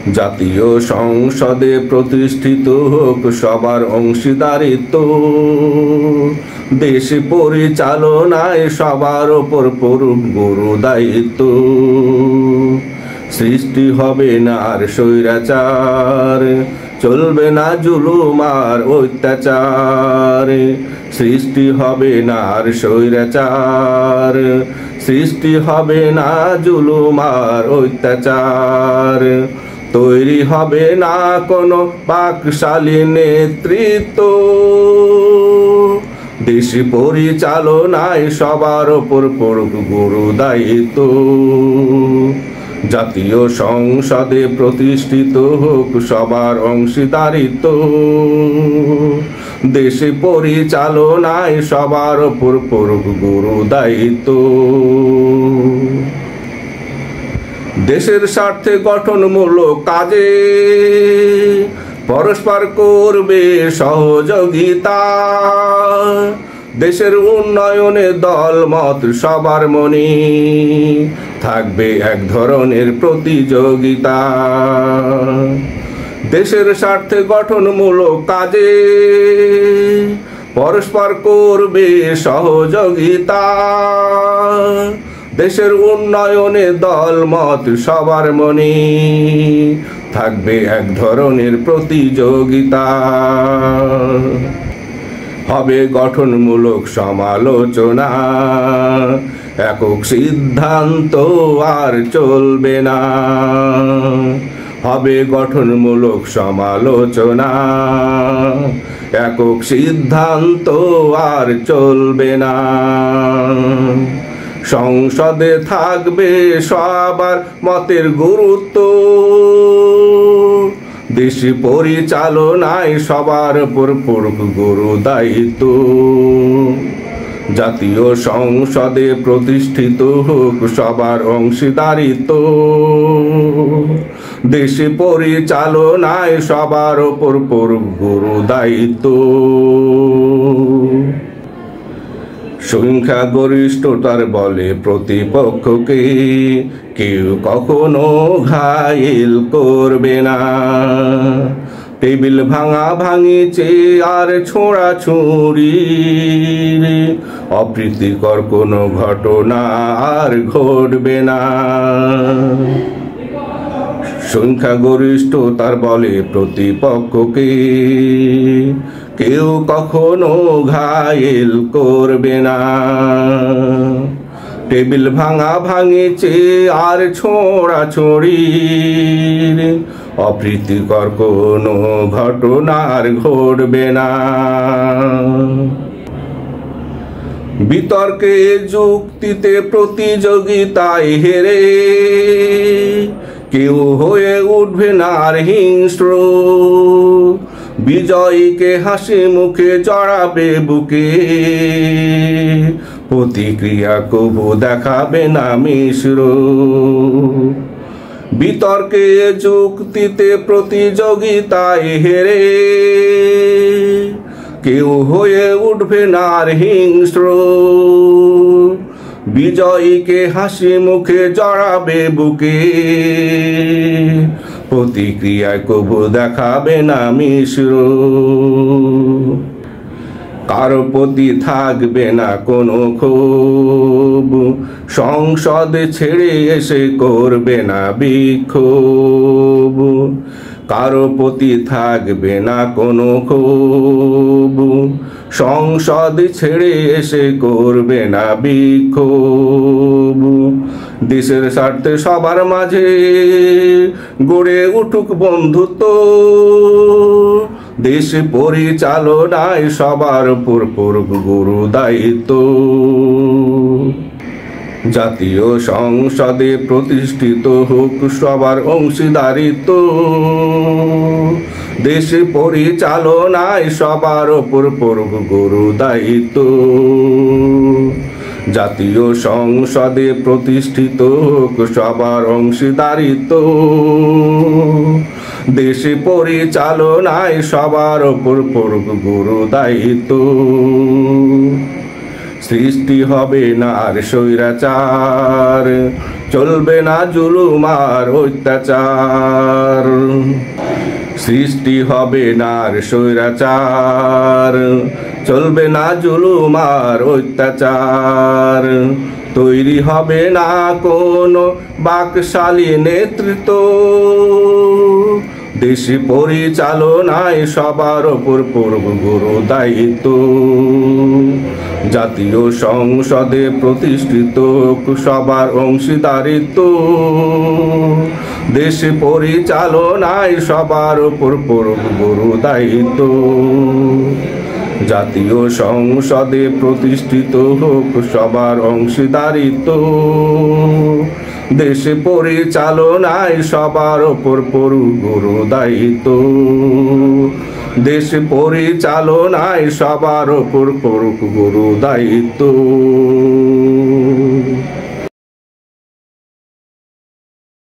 জাতীয় সংসদে প্রতিষ্ঠিত হোক সবার অংশীদারিত্ব, দেশ পরিচালনায় সবার ওপর পড়ুক গুরু দায়িত্ব। সৃষ্টি হবে না আর স্বৈরাচার, চলবে না জুলুম আর অত্যাচার। সৃষ্টি হবে না আর স্বৈরাচার, সৃষ্টি হবে না জুলুম আর অত্যাচার। তৈরি হবে না কোনো বাকশালী নেতৃত্ব, দেশ পরিচালনায় সবার ওপর পড়ুক গুরু দায়িত্ব। জাতীয় সংসদে প্রতিষ্ঠিত হোক সবার অংশীদারিত্ব, দেশ পরিচালনায় সবার ওপর পড়ুক গুরু দায়িত্ব। দেশের স্বার্থে গঠনমূলক কাজে পরস্পর করবে সহযোগিতা, দেশের উন্নয়নে দলমত সবার মনে থাকবে এক ধরনের প্রতিযোগিতা। দেশের স্বার্থে গঠনমূলক কাজে পরস্পর করবে সহযোগিতা, দেশের উন্নয়নে দলমত সবার মনে থাকবে এক ধরনের প্রতিযোগিতা। হবে গঠনমূলক সমালোচনা, একক সিদ্ধান্ত আর চলবে না। হবে গঠনমূলক সমালোচনা, একক সিদ্ধান্ত আর চলবে না। সংসদে থাকবে সবার মতের গুরুত্ব, দেশ পরিচালনায় সবার উপর পড়ুক গুরু দায়িত্ব। জাতীয় সংসদে প্রতিষ্ঠিত হোক সবার অংশীদারিত্ব, দেশ পরিচালনায় সবার উপর পড়ুক গুরু দায়িত্ব। সংখ্যাগরিষ্ঠতার বলে প্রতিপক্ষকে কেউ কখনো ঘায়েল করবে না। টেবিল ভাঙা ভাঙি চেয়ার ছোঁড়াছুঁড়ি, অপ্রীতিকর কোনো ঘটনা আর ঘটবে না। সংখ্যাগরিষ্ঠতার বলে প্রতিপক্ষকে কেউ কখনো ঘায়েল করবে না। টেবিল ভাঙা ভাঙি চেয়ার ছোঁড়াছুঁড়ি, অপ্রীতিকর কোনো ঘটনা আর ঘটবে না। বিতর্কে যুক্তিতে প্রতিযোগিতায় হেরে কেউ হয়ে উঠবে না আর হিংস্র, বিজয়ীকে হাসি মুখে জড়াবে বুকে, প্রতিক্রিয়া কবু দেখাবে না মিশ্র। বিতর্কে যুক্তিতে প্রতিযোগিতায় হেরে কেউ হয়ে উঠবে না আর হিংস্র, বিজয়ীকে হাসি মুখে জড়াবে বুকে, প্রতিক্রিয়ায় কবু দেখাবে না মিশ্র। কারো প্রতি থাকবে না কোনো ক্ষোভ, সংসদ ছেড়ে এসে করবে না বিক্ষোভ। কারো প্রতি থাকবে না কোনো ক্ষোভ, সংসদ ছেড়ে এসে করবে না বিক্ষোভ। দেশের স্বার্থে সবার মাঝে গড়ে উঠুক বন্ধুত্ব, দেশ পরিচালনায় সবার উপর পড়ুক গুরু দায়িত্ব। জাতীয় সংসদে প্রতিষ্ঠিত হোক সবার অংশীদারিত্ব, দেশ পরিচালনায় সবার উপর পড়ুক গুরু দায়িত্ব। জাতীয় সংসদে প্রতিষ্ঠিত হোক সবার অংশীদারিত্ব, দেশ পরিচালনায় সবার উপর পড়ুক গুরু দায়িত্ব। সৃষ্টি হবে না আর স্বৈরাচার, চলবে না জুলুম আর অত্যাচার, সৃষ্টি হবে না আর স্বৈরাচার, চলবে না জুলুম আর অত্যাচার, তৈরি হবে না কোনো বাকশালী নেতৃত্ব, দেশ পরিচালনায় সবার ওপর পড়বে গুরু দায়িত্ব, জাতীয় সংসদে প্রতিষ্ঠিত সবার অংশীদারিত্ব, দেশ পরিচালনায় সবার ওপর পড়বে গুরু দায়িত্ব, জাতীয় সংসদে প্রতিষ্ঠিত হোক সবার অংশীদারিত্ব, দেশ পরিচালনায় সবার ওপর পড়ুক গুরু দায়িত্ব, দেশ পরিচালনায় সবার ওপর পড়ুক গুরু দায়িত্ব।